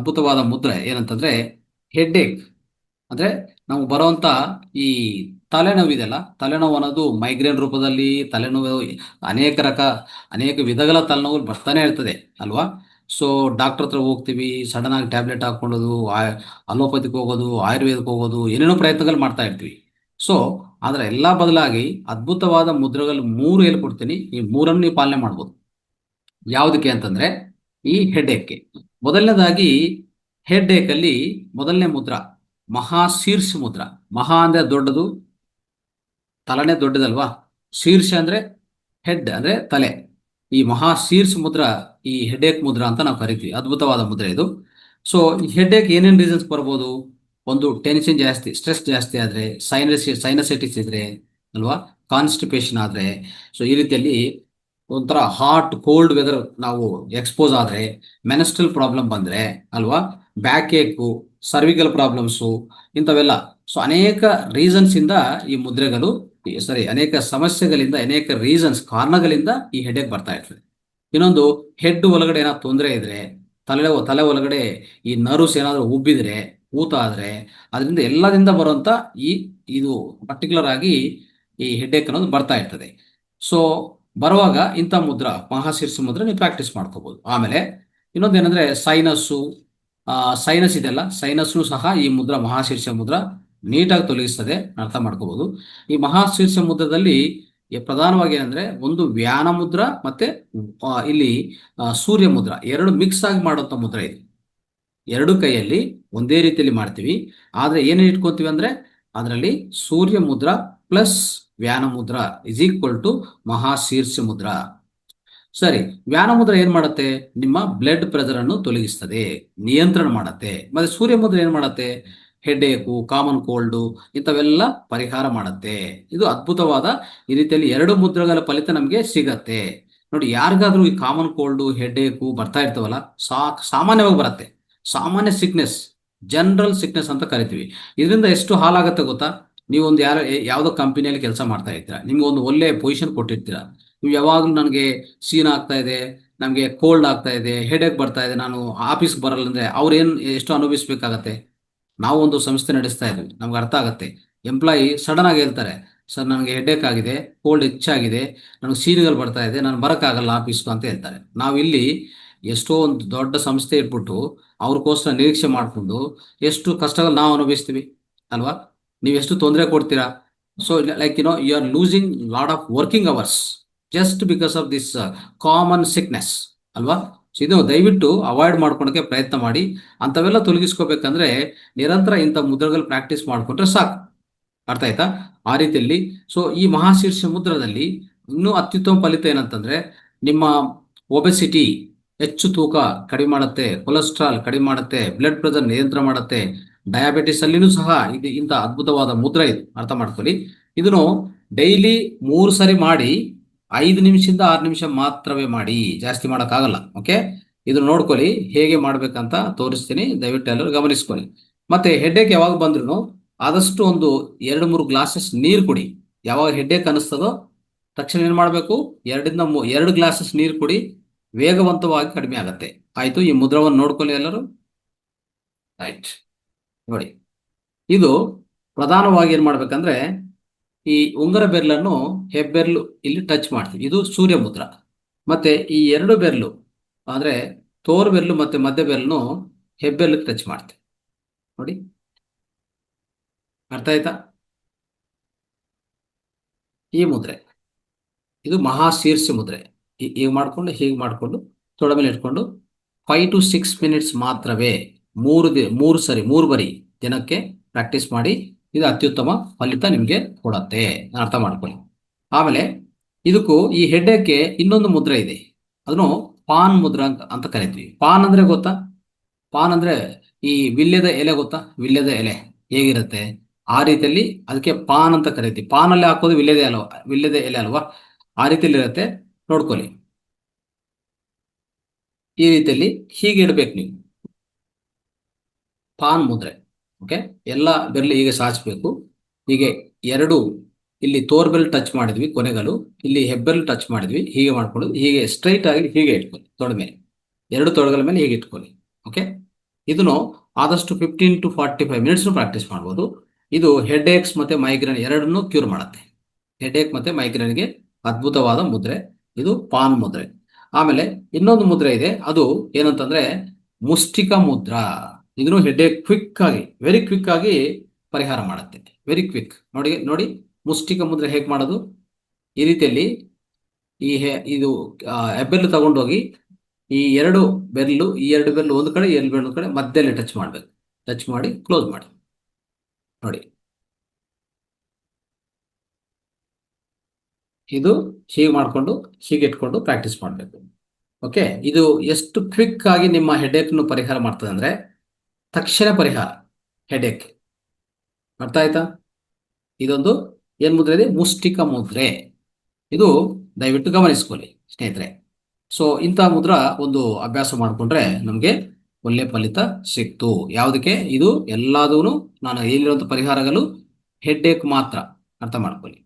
ಅದ್ಭುತವಾದ ಮುದ್ರೆ ಏನಂತಂದ್ರೆ ಹೆಡ್ ಏಕ್. ಅಂದ್ರೆ ನಾವು ಬರುವಂತ ಈ ತಲೆನೋವಿದೆಲ್ಲ, ತಲೆನೋವು ಅನ್ನೋದು ಮೈಗ್ರೇನ್ ರೂಪದಲ್ಲಿ ತಲೆನೋವು, ಅನೇಕ ರಕ ಅನೇಕ ವಿಧಗಳ ತಲೆನೋವು ಬರ್ತಾನೆ ಇರ್ತದೆ ಅಲ್ವಾ. ಸೊ ಡಾಕ್ಟರ್ ಹತ್ರ ಹೋಗ್ತೀವಿ, ಸಡನ್ ಆಗಿ ಟ್ಯಾಬ್ಲೆಟ್ ಹಾಕೊಳ್ಳೋದು, ಅಲೋಪತಿಗೆ ಹೋಗೋದು, ಆಯುರ್ವೇದಕ್ಕೆ ಹೋಗೋದು, ಏನೇನೋ ಪ್ರಯತ್ನಗಳು ಮಾಡ್ತಾ ಇರ್ತೀವಿ. ಸೊ ಅದರ ಎಲ್ಲ ಬದಲಾಗಿ ಅದ್ಭುತವಾದ ಮುದ್ರೆಗಳು ಮೂರು ಹೇಳ್ಕೊಡ್ತೀನಿ, ಈ ಮೂರನ್ನು ನೀವು ಪಾಲನೆ ಮಾಡ್ಬೋದು. ಯಾವುದಕ್ಕೆ ಅಂತಂದ್ರೆ ಈ ಹೆಡ್ ಏಕ್ಗೆ. ಮೊದಲನೇದಾಗಿ ಹೆಡ್ ಏಕಲ್ಲಿ ಮೊದಲನೇ ಮುದ್ರಾ ಮಹಾಶೀರ್ಷ ಮುದ್ರಾ. ಮಹಾ ಅಂದ್ರೆ ದೊಡ್ಡದು, ತಲೆನೇ ದೊಡ್ಡದಲ್ವಾ. ಶೀರ್ಷ ಅಂದ್ರೆ ಹೆಡ್ ಅಂದ್ರೆ ತಲೆ. ಈ ಮಹಾಶೀರ್ಷ ಮುದ್ರಾ ಈ ಹೆಡ್ ಏಕ್ ಮುದ್ರಾ ಅಂತ ನಾವು ಕರಿತೀವಿ. ಅದ್ಭುತವಾದ ಮುದ್ರೆ ಇದು. ಸೊ ಈ ಹೆಡ್ ಏಕ್ ಏನೇನು ರೀಸನ್ಸ್ ಬರ್ಬೋದು? ಒಂದು ಟೆನ್ಷನ್ ಜಾಸ್ತಿ, ಸ್ಟ್ರೆಸ್ ಜಾಸ್ತಿ ಆದ್ರೆ, ಸೈನಸೈಟಿಸ್ ಇದ್ರೆ ಅಲ್ವಾ, ಕಾನ್ಸ್ಟಿಪೇಷನ್ ಆದ್ರೆ, ಸೊ ಈ ರೀತಿಯಲ್ಲಿ ಒಂಥರ ಹಾಟ್ ಕೋಲ್ಡ್ ವೆದರ್ ನಾವು ಎಕ್ಸ್ಪೋಸ್ ಆದ್ರೆ, ಮೆನಸ್ಟ್ರಲ್ ಪ್ರಾಬ್ಲಮ್ ಬಂದ್ರೆ ಅಲ್ವಾ, ಬ್ಯಾಕ್ ಏಕು, ಸರ್ವಿಕಲ್ ಪ್ರಾಬ್ಲಮ್ಸು, ಇಂಥವೆಲ್ಲ. ಸೊ ಅನೇಕ ರೀಸನ್ಸ್ ಇಂದ ಈ ಮುದ್ರೆಗಳು, ಅನೇಕ ಸಮಸ್ಯೆಗಳಿಂದ, ಅನೇಕ ರೀಸನ್ಸ್ ಕಾರಣಗಳಿಂದ ಈ ಹೆಡ್ಏಕ್ ಬರ್ತಾ ಇರ್ತದೆ. ಇನ್ನೊಂದು, ಹೆಡ್ ಒಳಗಡೆ ಏನಾದ್ರು ತೊಂದರೆ ಇದ್ರೆ, ತಲೆ ಒಳಗಡೆ ಈ ನರ್ವ್ಸ್ ಏನಾದರೂ ಉಬ್ಬಿದ್ರೆ, ಊತ ಆದ್ರೆ, ಅದರಿಂದ ಎಲ್ಲದಿಂದ ಬರುವಂತ ಈ ಇದು ಪರ್ಟಿಕ್ಯುಲರ್ ಆಗಿ ಈ ಹೆಡ್ಏಕ್ ಅನ್ನೋದು ಬರ್ತಾ ಇರ್ತದೆ. ಸೊ ಬರುವಾಗ ಇಂಥ ಮುದ್ರಾ ಮಹಾಶೀರ್ಷ ಮುದ್ರೆ ನೀವು ಪ್ರಾಕ್ಟೀಸ್ ಮಾಡ್ಕೋಬಹುದು. ಆಮೇಲೆ ಇನ್ನೊಂದು ಏನಂದ್ರೆ ಸೈನಸ್ಸು, ಸೈನಸ್ ಇದೆಲ್ಲ, ಸೈನಸ್ನು ಸಹ ಈ ಮುದ್ರಾ ಮಹಾಶೀರ್ಷ ಮುದ್ರಾ ನೀಟಾಗಿ ತೊಲಗಿಸ್ತದೆ, ಅರ್ಥ ಮಾಡ್ಕೋಬಹುದು. ಈ ಮಹಾಶೀರ್ಷ ಮುದ್ರದಲ್ಲಿ ಪ್ರಧಾನವಾಗಿ ಏನಂದ್ರೆ ಒಂದು ವ್ಯಾನ ಮುದ್ರಾ ಮತ್ತೆ ಇಲ್ಲಿ ಸೂರ್ಯ ಮುದ್ರಾ ಎರಡು ಮಿಕ್ಸ್ ಆಗಿ ಮಾಡುವಂತ ಮುದ್ರಾ ಇದೆ. ಎರಡು ಕೈಯಲ್ಲಿ ಒಂದೇ ರೀತಿಯಲ್ಲಿ ಮಾಡ್ತೀವಿ, ಆದ್ರೆ ಏನೇನು ಇಟ್ಕೋತೀವಿ ಅಂದ್ರೆ ಅದರಲ್ಲಿ ಸೂರ್ಯ ಮುದ್ರಾ ಪ್ಲಸ್ ವ್ಯಾನ ಮುದ್ರಾ ಇಸ್ ಈಕ್ವಲ್ ಟು ಮಹಾಶೀರ್ಷ ಮುದ್ರಾ. ಸರಿ, ವ್ಯಾನ ಮುದ್ರೆ ಏನ್ ಮಾಡುತ್ತೆ? ನಿಮ್ಮ ಬ್ಲಡ್ ಪ್ರೆಷರ್ ಅನ್ನು ತೊಲಗಿಸ್ತದೆ, ನಿಯಂತ್ರಣ ಮಾಡುತ್ತೆ. ಮತ್ತೆ ಸೂರ್ಯ ಮುದ್ರೆ ಏನ್ ಮಾಡುತ್ತೆ? ಹೆಡ್ ಏಕು, ಕಾಮನ್ ಕೋಲ್ಡು, ಇಂಥವೆಲ್ಲ ಪರಿಹಾರ ಮಾಡುತ್ತೆ. ಇದು ಅದ್ಭುತವಾದ ಈ ರೀತಿಯಲ್ಲಿ ಎರಡು ಮುದ್ರೆಗಳ ಫಲಿತ ನಮಗೆ ಸಿಗತ್ತೆ. ನೋಡಿ, ಯಾರಿಗಾದ್ರೂ ಈ ಕಾಮನ್ ಕೋಲ್ಡು, ಹೆಡ್ ಏಕು ಬರ್ತಾ ಇರ್ತವಲ್ಲ, ಸಾಮಾನ್ಯವಾಗಿ ಬರುತ್ತೆ. ಸಾಮಾನ್ಯ ಸಿಕ್ನೆಸ್, ಜನರಲ್ ಸಿಕ್ನೆಸ್ ಅಂತ ಕರಿತೀವಿ. ಇದರಿಂದ ಎಷ್ಟು ಹಾಲಾಗತ್ತೆ ಗೊತ್ತಾ? ನೀವೊಂದು ಯಾವ್ದೋ ಕಂಪನಿಯಲ್ಲಿ ಕೆಲಸ ಮಾಡ್ತಾ ಇರ್ತೀರಾ, ನಿಮ್ಗೆ ಒಂದು ಒಳ್ಳೆ ಪೊಸಿಷನ್ ಕೊಟ್ಟಿರ್ತೀರಾ. ನೀವು ಯಾವಾಗಲೂ ನನಗೆ ಸೀನ್ ಆಗ್ತಾ ಇದೆ, ನಮಗೆ ಕೋಲ್ಡ್ ಆಗ್ತಾ ಇದೆ, ಹೆಡೇಕ್ ಬರ್ತಾ ಇದೆ, ನಾನು ಆಫೀಸ್ಗೆ ಬರಲ್ಲ ಅಂದ್ರೆ ಅವ್ರು ಎಷ್ಟು ಅನುಭವಿಸ್ಬೇಕಾಗತ್ತೆ? ನಾವು ಒಂದು ಸಂಸ್ಥೆ ನಡೆಸ್ತಾ ಇದ್ವಿ, ನಮ್ಗೆ ಅರ್ಥ ಆಗತ್ತೆ. ಎಂಪ್ಲಾಯಿ ಸಡನ್ ಆಗಿ ಹೇಳ್ತಾರೆ, ಸರ್ ನನಗೆ ಹೆಡೇಕ್ ಆಗಿದೆ, ಕೋಲ್ಡ್ ಹೆಚ್ಚಾಗಿದೆ, ನನಗೆ ಸೀನ್ಗಳು ಬರ್ತಾ ಇದೆ, ನಾನು ಬರೋಕ್ಕಾಗಲ್ಲ ಆಫೀಸ್ಗೆ ಅಂತ ಹೇಳ್ತಾರೆ. ನಾವಿಲ್ಲಿ ಎಷ್ಟೋ ಒಂದು ದೊಡ್ಡ ಸಂಸ್ಥೆ ಇಟ್ಬಿಟ್ಟು ಅವ್ರಿಗೋಸ್ಕರ ನಿರೀಕ್ಷೆ ಮಾಡಿಕೊಂಡು ಎಷ್ಟು ಕಷ್ಟಗಳು ನಾವು ಅನುಭವಿಸ್ತೀವಿ ಅಲ್ವಾ. ನೀವೆಷ್ಟು ತೊಂದರೆ ಕೊಡ್ತೀರಾ. So like you are losing lot of working hours just because of this common sickness ಅಲ್ವಾ. ಸೊ ಇದು ದಯವಿಟ್ಟು ಅವಾಯ್ಡ್ ಮಾಡ್ಕೊಳಕ್ಕೆ ಪ್ರಯತ್ನ ಮಾಡಿ. ಅಂಥವೆಲ್ಲ ತೊಲಗಿಸ್ಕೋಬೇಕಂದ್ರೆ ನಿರಂತರ ಇಂಥ ಮುದ್ರೆಗಳು ಪ್ರಾಕ್ಟೀಸ್ ಮಾಡ್ಕೊಂಡ್ರೆ ಸಾಕು. ಅರ್ಥ ಆಯ್ತಾ? ಆ ರೀತಿಯಲ್ಲಿ ಸೊ ಈ ಮಹಾಶೀರ್ಷ ಮುದ್ರದಲ್ಲಿ ಇನ್ನೂ ಅತ್ಯುತ್ತಮ ಫಲಿತ ಏನಂತಂದ್ರೆ, ನಿಮ್ಮ ಒಬೆಸಿಟಿ, ಹೆಚ್ಚು ತೂಕ ಕಡಿಮೆ ಮಾಡುತ್ತೆ, ಕೊಲೆಸ್ಟ್ರಾಲ್ ಕಡಿಮೆ ಮಾಡುತ್ತೆ, ಬ್ಲಡ್ ಪ್ರೆಷರ್ ನಿಯಂತ್ರಣ ಮಾಡುತ್ತೆ, ಡಯಾಬಿಟಿಸ್ ಅಲ್ಲಿನೂ ಸಹ ಇದು ಇಂಥ ಅದ್ಭುತವಾದ ಮುದ್ರೆ ಇದು, ಅರ್ಥ ಮಾಡ್ಕೊಳ್ಳಿ. ಇದನ್ನು ಡೈಲಿ 3 ಸರಿ ಮಾಡಿ, 5 ನಿಮಿಷದಿಂದ 6 ನಿಮಿಷ ಮಾತ್ರವೇ ಮಾಡಿ, ಜಾಸ್ತಿ ಮಾಡೋಕ್ಕಾಗಲ್ಲ. ಓಕೆ, ಇದು ನೋಡ್ಕೊಳ್ಳಿ, ಹೇಗೆ ಮಾಡ್ಬೇಕಂತ ತೋರಿಸ್ತೀನಿ, ದಯವಿಟ್ಟು ಎಲ್ಲರೂ ಗಮನಿಸ್ಕೊಳ್ಳಿ. ಮತ್ತೆ ಹೆಡ್ಡೇಕ್ ಯಾವಾಗ ಬಂದ್ರು ಆದಷ್ಟು ಒಂದು 2-3 ಗ್ಲಾಸಸ್ ನೀರು ಕುಡಿ. ಯಾವಾಗ ಹೆಡ್ಡೇಕ್ ಅನಿಸ್ತದೋ ತಕ್ಷಣ ಏನ್ ಮಾಡಬೇಕು, 2 ಗ್ಲಾಸಸ್ ನೀರು ಕುಡಿ, ವೇಗವಂತವಾಗಿ ಕಡಿಮೆ ಆಗತ್ತೆ. ಆಯ್ತು, ಈ ಮುದ್ರವನ್ನು ನೋಡ್ಕೊಳ್ಳಿ ಎಲ್ಲರೂ. ರೈಟ್, ನೋಡಿ, ಇದು ಪ್ರಧಾನವಾಗಿ ಏನ್ ಮಾಡ್ಬೇಕಂದ್ರೆ ಈ ಉಂಗುರ ಬೆರಳನ್ನು ಹೆಬ್ಬೆರಳು ಇಲ್ಲಿ ಟಚ್ ಮಾಡ್ತೀವಿ, ಇದು ಸೂರ್ಯ ಮುದ್ರ. ಮತ್ತೆ ಈ 2 ಬೆರಳು ಅಂದ್ರೆ ತೋರು ಬೆರಳು ಮತ್ತೆ ಮಧ್ಯ ಬೆರಳನ್ನು ಹೆಬ್ಬೆರಳು ಟಚ್ ಮಾಡ್ತೀವಿ. ನೋಡಿ, ಅರ್ಥ ಆಯ್ತಾ? ಈ ಮುದ್ರೆ ಇದು ಮಹಾಶೀರ್ಷ ಮುದ್ರೆ. ಹೀಗೆ ಮಾಡ್ಕೊಂಡು ಹೀಗೆ ಮಾಡ್ಕೊಂಡು ತೊಡ ಮೇಲೆ ಇಟ್ಕೊಂಡು 5 to 6 minutes ಮಾತ್ರವೇ 3 ಬರಿ ದಿನಕ್ಕೆ ಪ್ರಾಕ್ಟೀಸ್ ಮಾಡಿ. ಇದು ಅತ್ಯುತ್ತಮ ಫಲಿತ ನಿಮಗೆ ಕೊಡತ್ತೆ, ಅರ್ಥ ಮಾಡ್ಕೊಳ್ಳಿ. ಆಮೇಲೆ ಇದಕ್ಕೂ ಈ ಹೆಡ್ಡೇಕ್ಗೆ ಇನ್ನೊಂದು ಮುದ್ರೆ ಇದೆ, ಅದನ್ನು ಪಾನ್ ಮುದ್ರ ಅಂತ ಕರಿತೀವಿ. ಪಾನ್ ಅಂದ್ರೆ ಗೊತ್ತಾ? ಪಾನ್ ಅಂದ್ರೆ ಈ ವಿಲ್ಯದ ಎಲೆ ಗೊತ್ತಾ? ವಿಲ್ಯದ ಎಲೆ ಹೇಗಿರುತ್ತೆ ಆ ರೀತಿಯಲ್ಲಿ ಅದಕ್ಕೆ ಪಾನ್ ಅಂತ ಕರಿತೀವಿ. ಪಾನಲ್ಲಿ ಹಾಕೋದು ವಿಲ್ಯದ ಎಲೆ ಅಲ್ವಾ, ಆ ರೀತಿಯಲ್ಲಿ ಇರುತ್ತೆ. ನೋಡ್ಕೊಳ್ಳಿ, ಈ ರೀತಿಯಲ್ಲಿ ಹೀಗೆ ಇಡ್ಬೇಕು ನೀವು, ಪಾನ್ ಮುದ್ರೆ. ಓಕೆ, ಎಲ್ಲ ಬೆರಳು ಹೀಗೆ ಸಾಚಬೇಕು. ಹೀಗೆ ಎರಡು, ಇಲ್ಲಿ ತೋರ್ ಬೆರಳು ಟಚ್ ಮಾಡಿದ್ವಿ ಕೊನೆಗಳು, ಇಲ್ಲಿ ಹೆಬ್ಬೆರಳು ಟಚ್ ಮಾಡಿದ್ವಿ, ಹೀಗೆ ಮಾಡ್ಕೊಂಡು ಹೀಗೆ ಸ್ಟ್ರೈಟ್ ಆಗಿ ಹೀಗೆ ಇಟ್ಕೊಳ್ಳಿ ತೊಡೆ ಮೇಲೆ, 2 ತೊಡೆಗಳ ಮೇಲೆ ಹೀಗೆ ಇಟ್ಕೊಳ್ಳಿ. ಓಕೆ, ಇದನ್ನು ಆದಷ್ಟು 15 to 45 ಮಿನಿಟ್ಸ್ ಪ್ರಾಕ್ಟೀಸ್ ಮಾಡ್ಬೋದು. ಇದು ಹೆಡ್ ಏಕ್ಸ್ ಮತ್ತು ಮೈಗ್ರೇನ್ ಎರಡನ್ನೂ ಕ್ಯೂರ್ ಮಾಡುತ್ತೆ. ಹೆಡ್ ಏಕ್ ಮತ್ತು ಮೈಗ್ರೇನ್ಗೆ ಅದ್ಭುತವಾದ ಮುದ್ರೆ ಇದು ಪಾನ್ ಮುದ್ರೆ. ಆಮೇಲೆ ಇನ್ನೊಂದು ಮುದ್ರೆ ಇದೆ, ಅದು ಏನಂತಂದ್ರೆ ಮುಷ್ಟಿಕ ಮುದ್ರಾ. ಇದನ್ನು ಹೆಡ್ ಏಕ್ ಕ್ವಿಕ್ ಆಗಿ, ವೆರಿ ಕ್ವಿಕ್ ಆಗಿ ಪರಿಹಾರ ಮಾಡುತ್ತೆ. Very quick. ನೋಡಿ ನೋಡಿ ಮುಷ್ಟಿಕ ಮುದ್ರೆ ಹೇಗೆ ಮಾಡೋದು. ಈ ರೀತಿಯಲ್ಲಿ ಇದು ಹೆಬ್ಬೆರಳು ತಗೊಂಡೋಗಿ ಈ ಎರಡು ಬೆರಳು ಒಂದು ಕಡೆ, ಎರಡು ಬೆರಳು ಒಂದು ಕಡೆ ಮಧ್ಯದಲ್ಲಿ ಟಚ್ ಮಾಡಬೇಕು. ಟಚ್ ಮಾಡಿ ಕ್ಲೋಸ್ ಮಾಡಿ ನೋಡಿ. ಇದು ಹೀಗೆ ಮಾಡಿಕೊಂಡು ಹೀಗೆ ಇಟ್ಕೊಂಡು ಪ್ರಾಕ್ಟೀಸ್ ಮಾಡಬೇಕು. ಓಕೆ, ಇದು ಎಷ್ಟು ಕ್ವಿಕ್ ಆಗಿ ನಿಮ್ಮ ಹೆಡೇಕ್ನು ಪರಿಹಾರ ಮಾಡ್ತದೆ ಅಂದರೆ ತಕ್ಷಣ ಪರಿಹಾರ ಹೆಡೇಕ್. ಅರ್ಥ ಆಯ್ತಾ? ಇದೊಂದು ಏನು ಮುದ್ರೆ ಇದೆ? ಮುಷ್ಟಿಕ ಮುದ್ರೆ. ಇದು ದಯವಿಟ್ಟು ಗಮನಿಸ್ಕೊಳ್ಳಿ ಸ್ನೇಹಿತರೆ. ಸೊ ಇಂಥ ಮುದ್ರಾ ಒಂದು ಅಭ್ಯಾಸ ಮಾಡಿಕೊಂಡ್ರೆ ನಮಗೆ ಒಳ್ಳೆ ಫಲಿತ ಸಿಕ್ತು. ಯಾವುದಕ್ಕೆ? ಇದು ಎಲ್ಲದೂ ನಾನು ಹೇಳಿರುವಂಥ ಪರಿಹಾರಗಳು ಹೆಡ್ಡೇಕ್ ಮಾತ್ರ. ಅರ್ಥ ಮಾಡ್ಕೊಳ್ಳಿ.